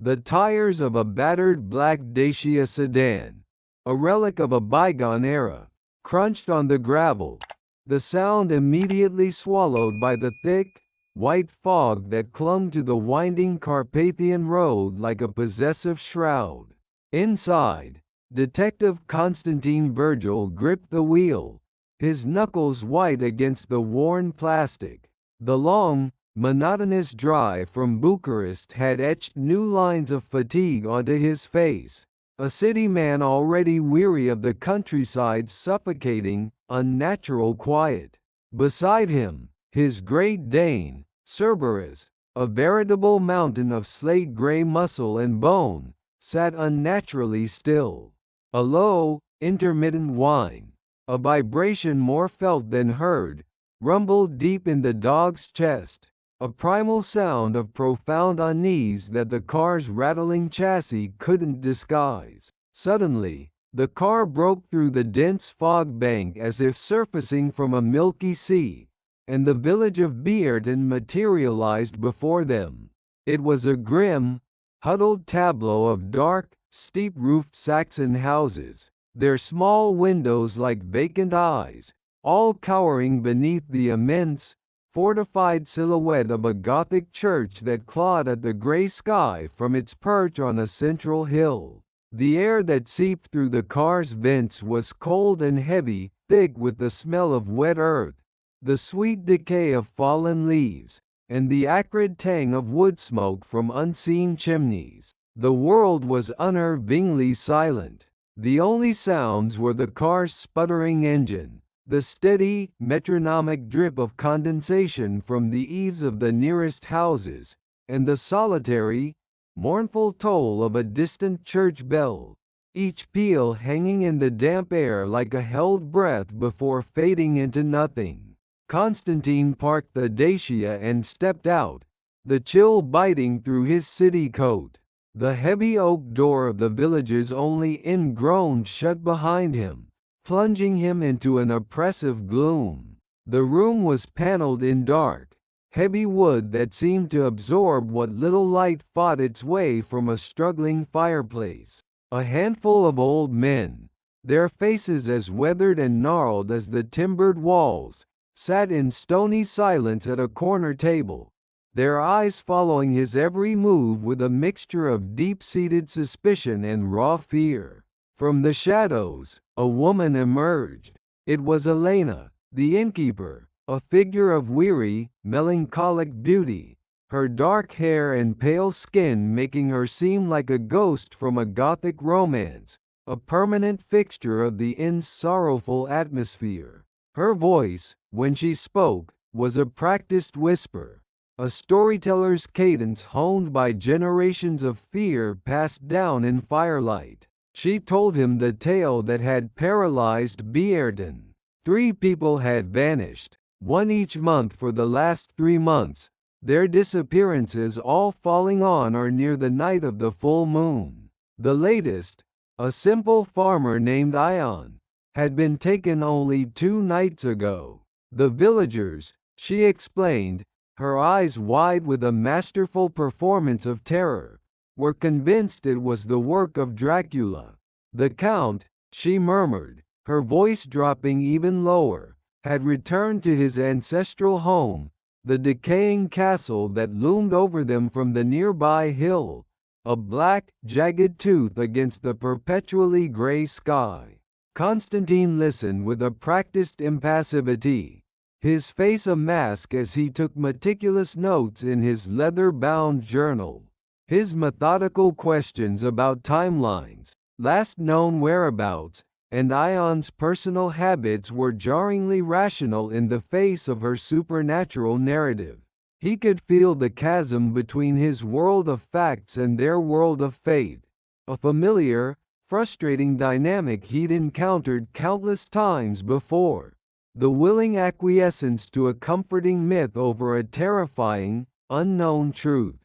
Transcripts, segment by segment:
The tires of a battered black Dacia sedan, a relic of a bygone era, crunched on the gravel, the sound immediately swallowed by the thick, white fog that clung to the winding Carpathian road like a possessive shroud. Inside, Detective Constantine Virgil gripped the wheel, his knuckles white against the worn plastic. The long, monotonous drive from Bucharest had etched new lines of fatigue onto his face, a city man already weary of the countryside's suffocating, unnatural quiet. Beside him, his Great Dane, Cerberus, a veritable mountain of slate-gray muscle and bone, sat unnaturally still. A low, intermittent whine, a vibration more felt than heard, rumbled deep in the dog's chest, a primal sound of profound unease that the car's rattling chassis couldn't disguise. Suddenly, the car broke through the dense fog bank as if surfacing from a milky sea, and the village of Bearton materialized before them. It was a grim, huddled tableau of dark, steep-roofed Saxon houses, their small windows like vacant eyes, all cowering beneath the immense, fortified silhouette of a Gothic church that clawed at the grey sky from its perch on a central hill. The air that seeped through the car's vents was cold and heavy, thick with the smell of wet earth, the sweet decay of fallen leaves, and the acrid tang of wood smoke from unseen chimneys. The world was unnervingly silent. The only sounds were the car's sputtering engine, the steady, metronomic drip of condensation from the eaves of the nearest houses, and the solitary, mournful toll of a distant church bell, each peal hanging in the damp air like a held breath before fading into nothing. Constantine parked the Dacia and stepped out, the chill biting through his city coat. The heavy oak door of the village's only inn groaned shut behind him, plunging him into an oppressive gloom. The room was paneled in dark, heavy wood that seemed to absorb what little light fought its way from a struggling fireplace. A handful of old men, their faces as weathered and gnarled as the timbered walls, sat in stony silence at a corner table, their eyes following his every move with a mixture of deep-seated suspicion and raw fear. From the shadows, a woman emerged. It was Elena, the innkeeper, a figure of weary, melancholic beauty, her dark hair and pale skin making her seem like a ghost from a Gothic romance, a permanent fixture of the inn's sorrowful atmosphere. Her voice, when she spoke, was a practiced whisper, a storyteller's cadence honed by generations of fear passed down in firelight. She told him the tale that had paralyzed Bearton. 3 people had vanished, one each month for the last 3 months, their disappearances all falling on or near the night of the full moon. The latest, a simple farmer named Ion, had been taken only 2 nights ago. The villagers, she explained, her eyes wide with a masterful performance of terror, were convinced it was the work of Dracula. The Count, she murmured, her voice dropping even lower, had returned to his ancestral home, the decaying castle that loomed over them from the nearby hill, a black, jagged tooth against the perpetually grey sky. Constantine listened with a practiced impassivity, his face a mask as he took meticulous notes in his leather-bound journal. His methodical questions about timelines, last known whereabouts, and Ion's personal habits were jarringly rational in the face of her supernatural narrative. He could feel the chasm between his world of facts and their world of faith, a familiar, frustrating dynamic he'd encountered countless times before. The willing acquiescence to a comforting myth over a terrifying, unknown truth.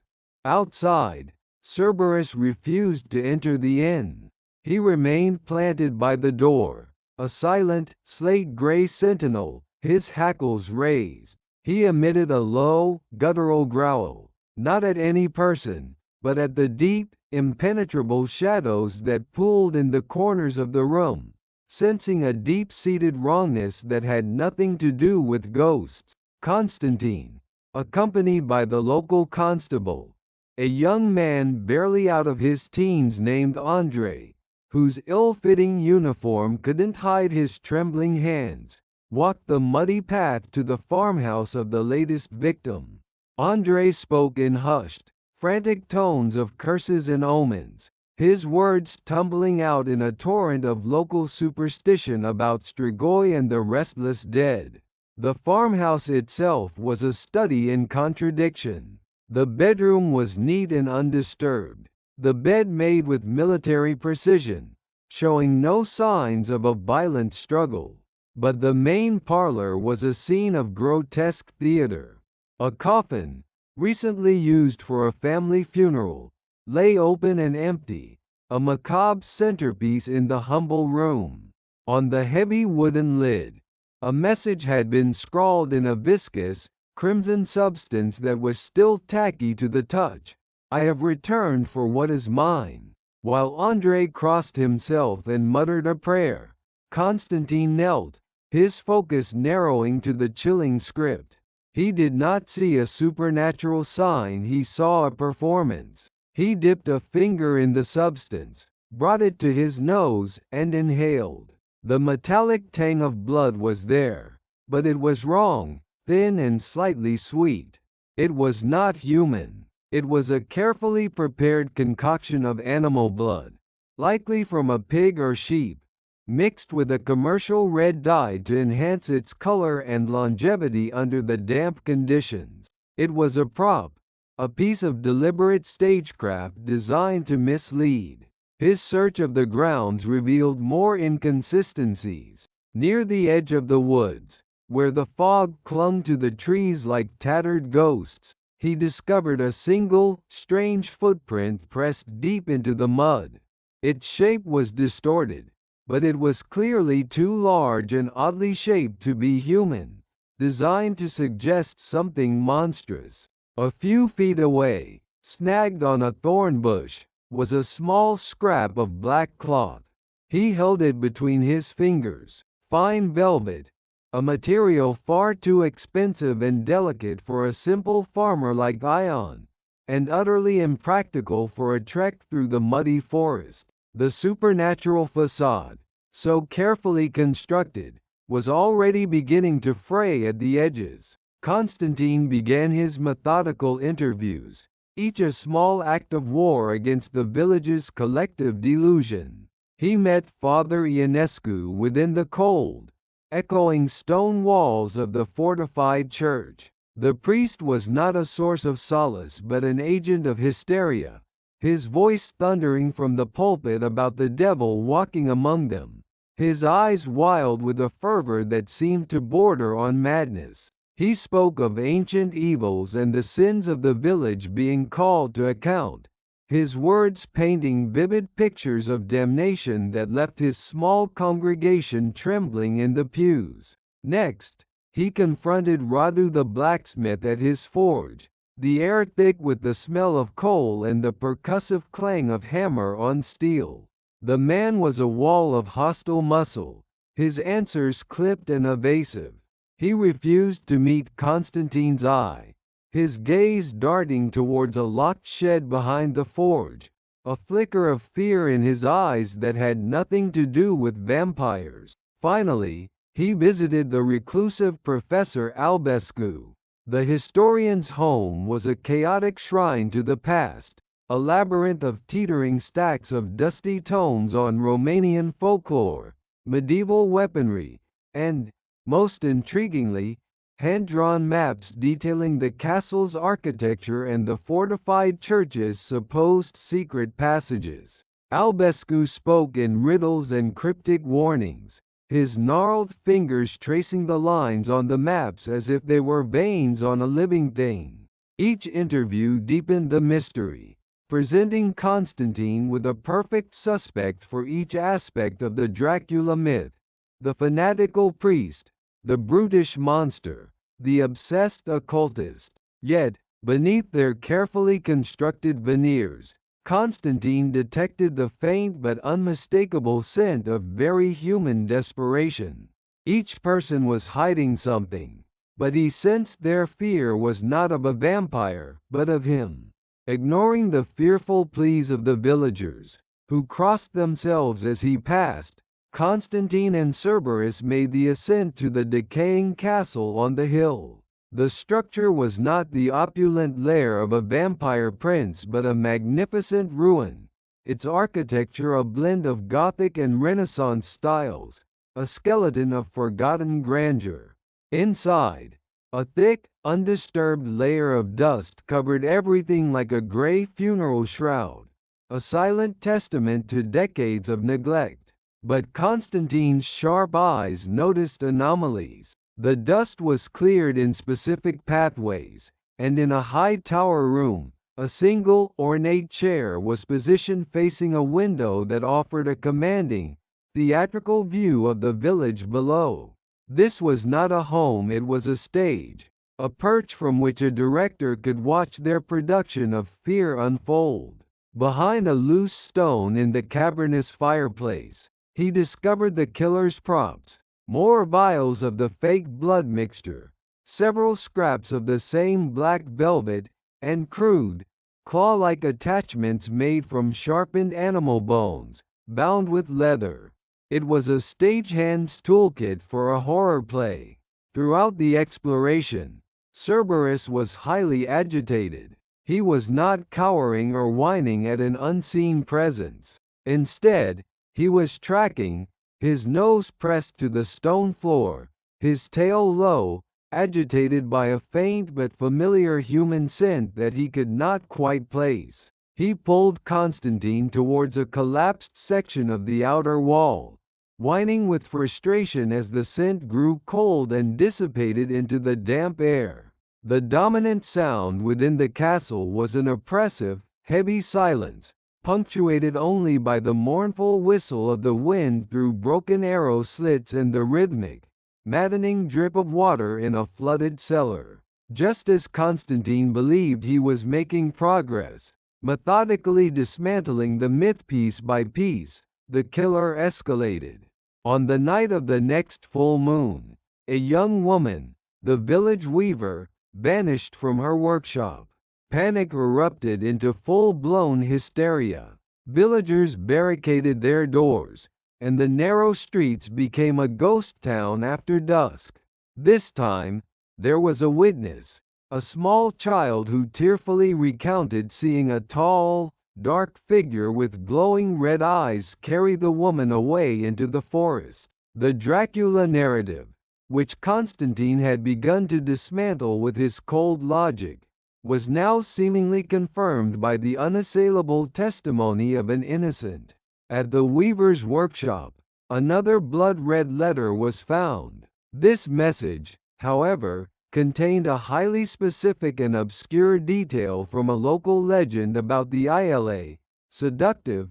Outside, Cerberus refused to enter the inn. He remained planted by the door, a silent, slate-gray sentinel, his hackles raised. He emitted a low, guttural growl, not at any person, but at the deep, impenetrable shadows that pooled in the corners of the room, sensing a deep-seated wrongness that had nothing to do with ghosts. Constantine, accompanied by the local constable, a young man barely out of his teens named André, whose ill-fitting uniform couldn't hide his trembling hands, walked the muddy path to the farmhouse of the latest victim. André spoke in hushed, frantic tones of curses and omens, his words tumbling out in a torrent of local superstition about Strigoi and the restless dead. The farmhouse itself was a study in contradiction. The bedroom was neat and undisturbed, the bed made with military precision, showing no signs of a violent struggle. But the main parlor was a scene of grotesque theater. A coffin, recently used for a family funeral, lay open and empty, a macabre centerpiece in the humble room. On the heavy wooden lid, a message had been scrawled in a viscous, crimson substance that was still tacky to the touch. "I have returned for what is mine." While André crossed himself and muttered a prayer, Constantine knelt, his focus narrowing to the chilling script. He did not see a supernatural sign, he saw a performance. He dipped a finger in the substance, brought it to his nose, and inhaled. The metallic tang of blood was there, but it was wrong, thin and slightly sweet. It was not human. It was a carefully prepared concoction of animal blood, likely from a pig or sheep, mixed with a commercial red dye to enhance its color and longevity under the damp conditions. It was a prop, a piece of deliberate stagecraft designed to mislead. His search of the grounds revealed more inconsistencies. Near the edge of the woods, where the fog clung to the trees like tattered ghosts, he discovered a single, strange footprint pressed deep into the mud. Its shape was distorted, but it was clearly too large and oddly shaped to be human, designed to suggest something monstrous. A few feet away, snagged on a thorn bush, was a small scrap of black cloth. He held it between his fingers, fine velvet, a material far too expensive and delicate for a simple farmer like Ion, and utterly impractical for a trek through the muddy forest. The supernatural facade, so carefully constructed, was already beginning to fray at the edges. Constantine began his methodical interviews, each a small act of war against the village's collective delusion. He met Father Ionescu within the cold, echoing stone walls of the fortified church. The priest was not a source of solace but an agent of hysteria, his voice thundering from the pulpit about the devil walking among them, his eyes wild with a fervor that seemed to border on madness. He spoke of ancient evils and the sins of the village being called to account, his words painting vivid pictures of damnation that left his small congregation trembling in the pews. Next, he confronted Radu the blacksmith at his forge, the air thick with the smell of coal and the percussive clang of hammer on steel. The man was a wall of hostile muscle, his answers clipped and evasive. He refused to meet Constantine's eye, his gaze darting towards a locked shed behind the forge, a flicker of fear in his eyes that had nothing to do with vampires. Finally, he visited the reclusive Professor Albescu. The historian's home was a chaotic shrine to the past, a labyrinth of teetering stacks of dusty tomes on Romanian folklore, medieval weaponry, and, most intriguingly, hand-drawn maps detailing the castle's architecture and the fortified church's supposed secret passages. Albescu spoke in riddles and cryptic warnings, his gnarled fingers tracing the lines on the maps as if they were veins on a living thing. Each interview deepened the mystery, presenting Constantine with a perfect suspect for each aspect of the Dracula myth: the fanatical priest, the brutish monster, the obsessed occultist. Yet, Beneath their carefully constructed veneers, Constantine detected the faint but unmistakable scent of very human desperation. Each person was hiding something, but he sensed their fear was not of a vampire, but of him. Ignoring the fearful pleas of the villagers, who crossed themselves as he passed, Constantine and Cerberus made the ascent to the decaying castle on the hill. The structure was not the opulent lair of a vampire prince but a magnificent ruin, its architecture a blend of Gothic and Renaissance styles, a skeleton of forgotten grandeur. Inside, a thick, undisturbed layer of dust covered everything like a gray funeral shroud, a silent testament to decades of neglect. But Constantine's sharp eyes noticed anomalies. The dust was cleared in specific pathways, and in a high tower room, a single ornate chair was positioned facing a window that offered a commanding, theatrical view of the village below. This was not a home, it was a stage, a perch from which a director could watch their production of fear unfold. Behind a loose stone in the cavernous fireplace, he discovered the killer's props. More vials of the fake blood mixture, several scraps of the same black velvet, and crude, claw-like attachments made from sharpened animal bones, bound with leather. It was a stagehand's toolkit for a horror play. Throughout the exploration, Cerberus was highly agitated. He was not cowering or whining at an unseen presence. Instead, he was tracking, his nose pressed to the stone floor, his tail low, agitated by a faint but familiar human scent that he could not quite place. He pulled Constantine towards a collapsed section of the outer wall, whining with frustration as the scent grew cold and dissipated into the damp air. The dominant sound within the castle was an oppressive, heavy silence, punctuated only by the mournful whistle of the wind through broken arrow slits and the rhythmic, maddening drip of water in a flooded cellar. Just as Constantine believed he was making progress, methodically dismantling the myth piece by piece, the killer escalated. On the night of the next full moon, a young woman, the village weaver, vanished from her workshop. Panic erupted into full-blown hysteria. Villagers barricaded their doors, and the narrow streets became a ghost town after dusk. This time, there was a witness, a small child who tearfully recounted seeing a tall, dark figure with glowing red eyes carry the woman away into the forest. The Dracula narrative, which Constantine had begun to dismantle with his cold logic, was now seemingly confirmed by the unassailable testimony of an innocent. At the weaver's workshop, another blood-red letter was found. This message, however, contained a highly specific and obscure detail from a local legend about the Isla, seductive,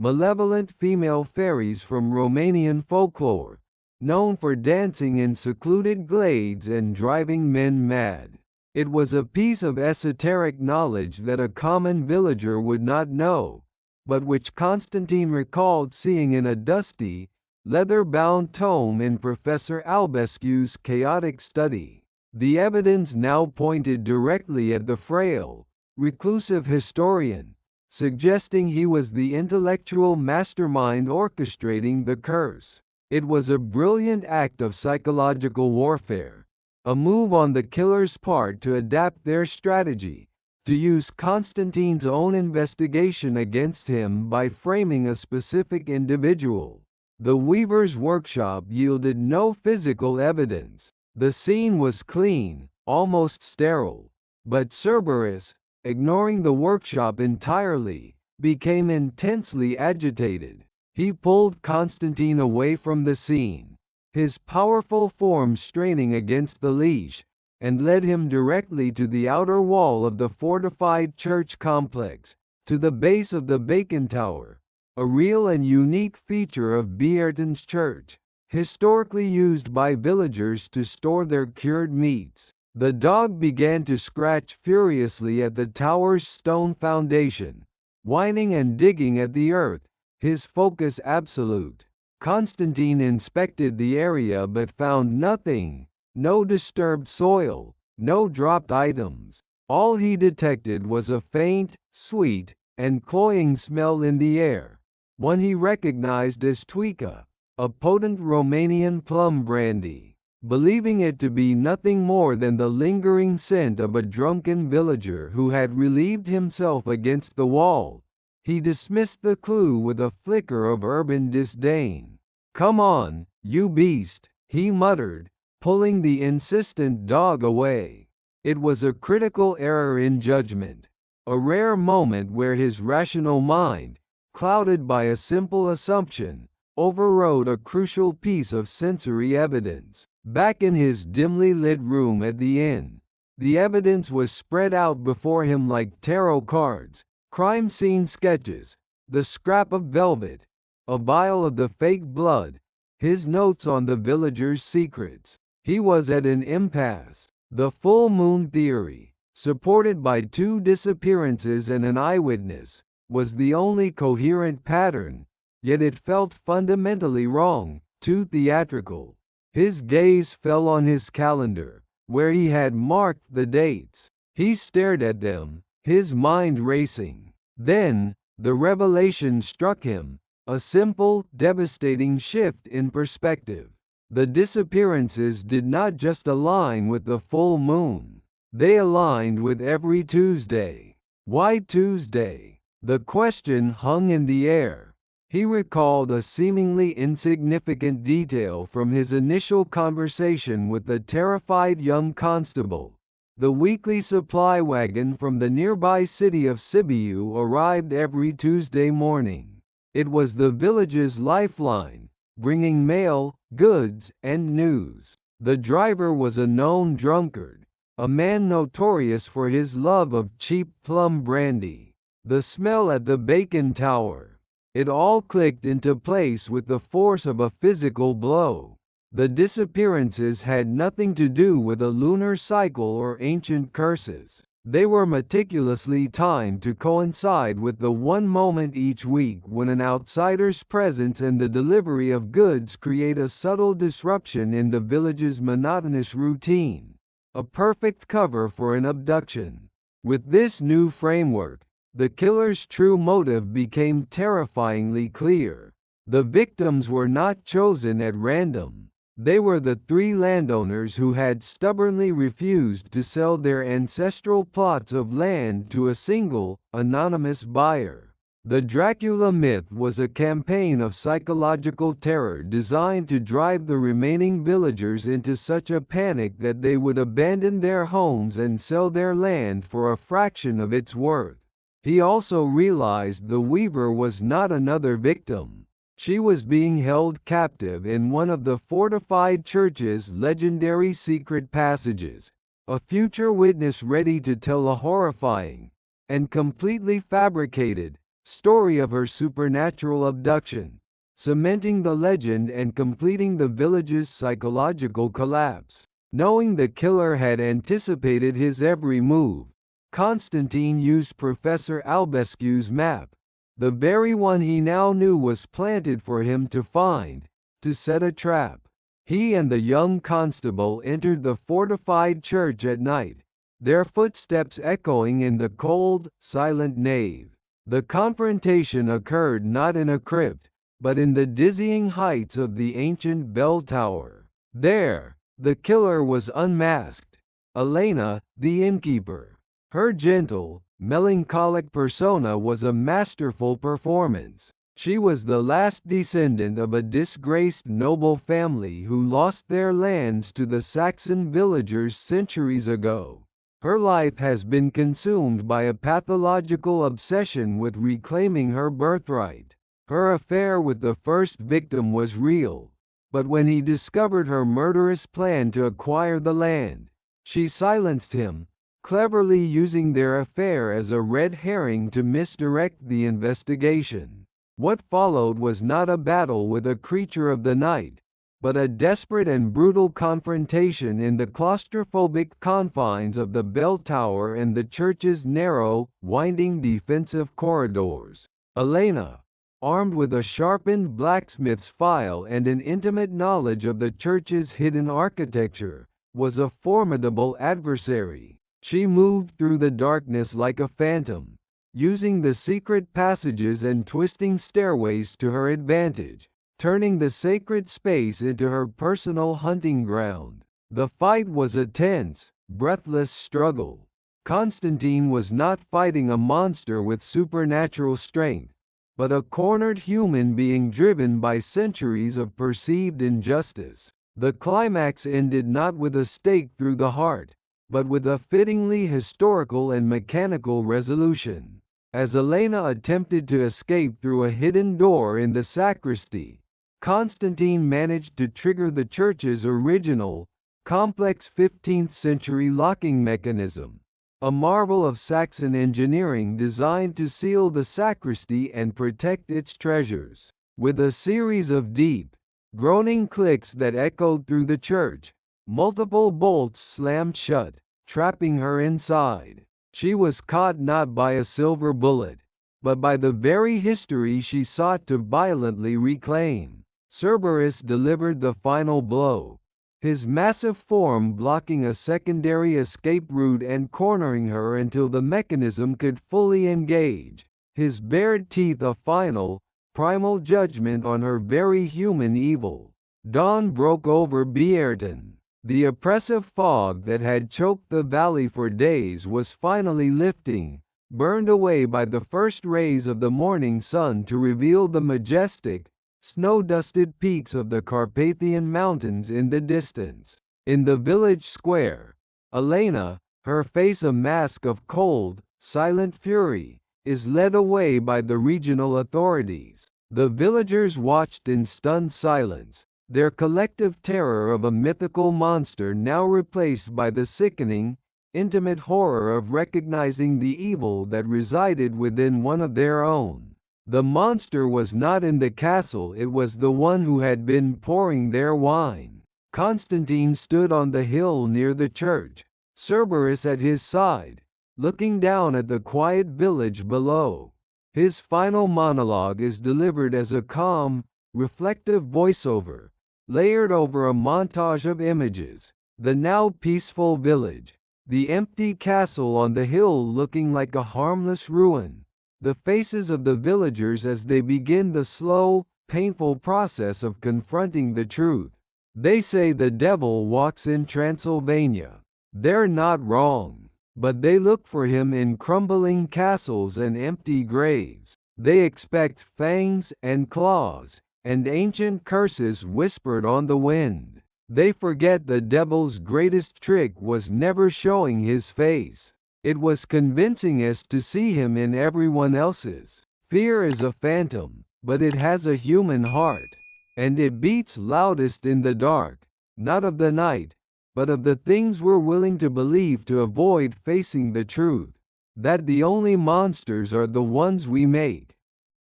malevolent female fairies from Romanian folklore, known for dancing in secluded glades and driving men mad. It was a piece of esoteric knowledge that a common villager would not know, but which Constantine recalled seeing in a dusty, leather-bound tome in Professor Albescu's chaotic study. The evidence now pointed directly at the frail, reclusive historian, suggesting he was the intellectual mastermind orchestrating the curse. It was a brilliant act of psychological warfare, a move on the killer's part to adapt their strategy, to use Constantine's own investigation against him by framing a specific individual. The weaver's workshop yielded no physical evidence. The scene was clean, almost sterile. But Cerberus, ignoring the workshop entirely, became intensely agitated. He pulled Constantine away from the scene, his powerful form straining against the leash, and led him directly to the outer wall of the fortified church complex, to the base of the Bacon Tower, a real and unique feature of Bierton's church, historically used by villagers to store their cured meats. The dog began to scratch furiously at the tower's stone foundation, whining and digging at the earth, his focus absolute. Constantine inspected the area but found nothing, no disturbed soil, no dropped items. All he detected was a faint, sweet, and cloying smell in the air, one he recognized as Tuica, a potent Romanian plum brandy. Believing it to be nothing more than the lingering scent of a drunken villager who had relieved himself against the wall, he dismissed the clue with a flicker of urban disdain. "Come on, you beast," he muttered, pulling the insistent dog away. It was a critical error in judgment, a rare moment where his rational mind, clouded by a simple assumption, overrode a crucial piece of sensory evidence. Back in his dimly lit room at the inn, the evidence was spread out before him like tarot cards, crime scene sketches, the scrap of velvet, a vial of the fake blood, his notes on the villagers' secrets. He was at an impasse. The full moon theory, supported by 2 disappearances and an eyewitness, was the only coherent pattern, yet it felt fundamentally wrong, too theatrical. His gaze fell on his calendar, where he had marked the dates. He stared at them, his mind racing. Then, the revelation struck him, a simple, devastating shift in perspective. The disappearances did not just align with the full moon. They aligned with every Tuesday. Why Tuesday? The question hung in the air. He recalled a seemingly insignificant detail from his initial conversation with the terrified young constable. The weekly supply wagon from the nearby city of Sibiu arrived every Tuesday morning. It was the village's lifeline, bringing mail, goods, and news. The driver was a known drunkard, a man notorious for his love of cheap plum brandy. The smell at the bacon tower. It all clicked into place with the force of a physical blow. The disappearances had nothing to do with a lunar cycle or ancient curses. They were meticulously timed to coincide with the one moment each week when an outsider's presence and the delivery of goods create a subtle disruption in the village's monotonous routine. A perfect cover for an abduction. With this new framework, the killer's true motive became terrifyingly clear. The victims were not chosen at random. They were the 3 landowners who had stubbornly refused to sell their ancestral plots of land to a single, anonymous buyer. The Dracula myth was a campaign of psychological terror designed to drive the remaining villagers into such a panic that they would abandon their homes and sell their land for a fraction of its worth. He also realized the weaver was not another victim. She was being held captive in one of the fortified church's legendary secret passages, a future witness ready to tell a horrifying, and completely fabricated, story of her supernatural abduction, cementing the legend and completing the village's psychological collapse. Knowing the killer had anticipated his every move, Constantine used Professor Albescu's map, the very one he now knew was planted for him to find, to set a trap. He and the young constable entered the fortified church at night, their footsteps echoing in the cold, silent nave. The confrontation occurred not in a crypt, but in the dizzying heights of the ancient bell tower. There, the killer was unmasked. Elena, the innkeeper. Her gentle, melancholic persona was a masterful performance. She was the last descendant of a disgraced noble family who lost their lands to the Saxon villagers centuries ago. Her life has been consumed by a pathological obsession with reclaiming her birthright. Her affair with the first victim was real, but when he discovered her murderous plan to acquire the land, she silenced him, cleverly using their affair as a red herring to misdirect the investigation. What followed was not a battle with a creature of the night, but a desperate and brutal confrontation in the claustrophobic confines of the bell tower and the church's narrow, winding defensive corridors. Elena, armed with a sharpened blacksmith's file and an intimate knowledge of the church's hidden architecture, was a formidable adversary. She moved through the darkness like a phantom, using the secret passages and twisting stairways to her advantage, turning the sacred space into her personal hunting ground. The fight was a tense, breathless struggle. Constantine was not fighting a monster with supernatural strength, but a cornered human being driven by centuries of perceived injustice. The climax ended not with a stake through the heart, but with a fittingly historical and mechanical resolution. As Elena attempted to escape through a hidden door in the sacristy, Constantine managed to trigger the church's original, complex 15th-century locking mechanism, a marvel of Saxon engineering designed to seal the sacristy and protect its treasures. With a series of deep, groaning clicks that echoed through the church, multiple bolts slammed shut, trapping her inside. She was caught not by a silver bullet, but by the very history she sought to violently reclaim. Cerberus delivered the final blow, his massive form blocking a secondary escape route and cornering her until the mechanism could fully engage, his bared teeth a final, primal judgment on her very human evil. Dawn broke over Bierton. The oppressive fog that had choked the valley for days was finally lifting, burned away by the first rays of the morning sun to reveal the majestic, snow-dusted peaks of the Carpathian Mountains in the distance. In the village square, Elena, her face a mask of cold, silent fury, is led away by the regional authorities. The villagers watched in stunned silence, their collective terror of a mythical monster now replaced by the sickening, intimate horror of recognizing the evil that resided within one of their own. The monster was not in the castle, it was the one who had been pouring their wine. Constantine stood on the hill near the church, Cerberus at his side, looking down at the quiet village below. His final monologue is delivered as a calm, reflective voiceover, layered over a montage of images: the now peaceful village, the empty castle on the hill looking like a harmless ruin, the faces of the villagers as they begin the slow, painful process of confronting the truth. They say the devil walks in Transylvania. They're not wrong, but they look for him in crumbling castles and empty graves. They expect fangs and claws, and ancient curses whispered on the wind. They forget the devil's greatest trick was never showing his face. It was convincing us to see him in everyone else's. Fear is a phantom, but it has a human heart, and it beats loudest in the dark, not of the night, but of the things we're willing to believe to avoid facing the truth, that the only monsters are the ones we make.